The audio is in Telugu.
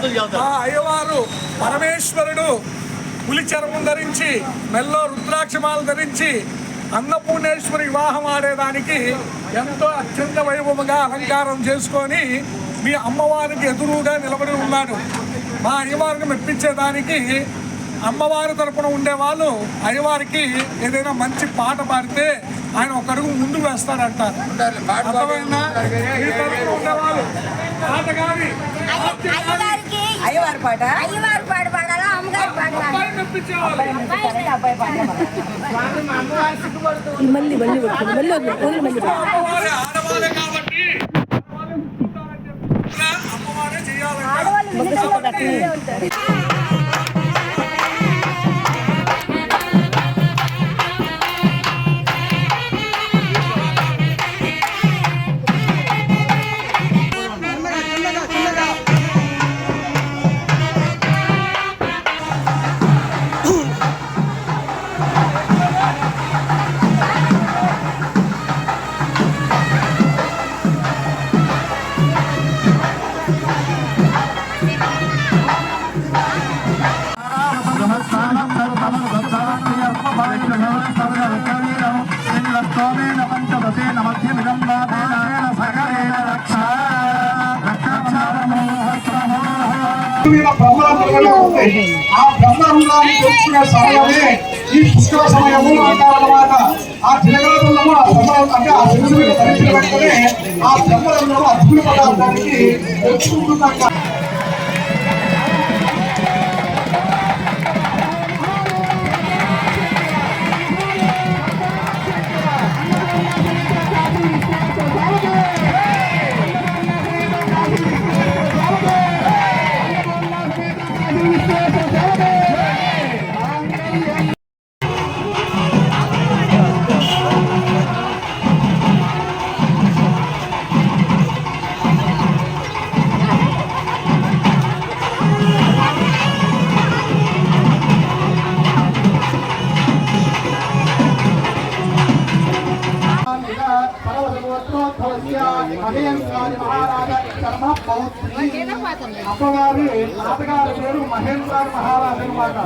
అయ్యవారు పరమేశ్వరుడు పులి చర్మం ధరించి మెల్లో రుద్రాక్షమాలు ధరించి అన్నపూర్ణేశ్వరి వివాహం ఆడేదానికి ఎంతో అత్యంత వైభవంగా అలంకారం చేసుకొని మీ అమ్మవారికి ఎదురుగా నిలబడి ఉన్నాడు. మా అయ్యవారిని మెప్పించేదానికి అమ్మవారి తరపున ఉండేవాళ్ళు అయ్యవారికి ఏదైనా మంచి పాట పాడితే ఆయన ఒక అడుగు ముందు వేస్తారంట. అర్థమైనా ఈ తరపున ఉండేవాళ్ళు పాట కానీ అయ్యవారి పాట పాడాలా అమ్మగారి పాట ఆడవాళ్ళే కాబట్టి అమ్మవారే చేయాలి. ఆ బ్రహ్మరంగాన్ని తెలుసుకునే సమయమే ఈ పుష్కర సమయము అంటారన్నమాట. ఆ తిరగడంలో ఆ బ్రహ్మరం అంటే ఆ తెలుసు పరీక్ష పెట్టుకుని ఆ బ్రహ్మరంలో అద్భుత పదార్థానికి తెలుసుకుంటున్నాక అమ్మవారి నాటగారి పేరు మహేంద్రారి మహారాజు అనమాట.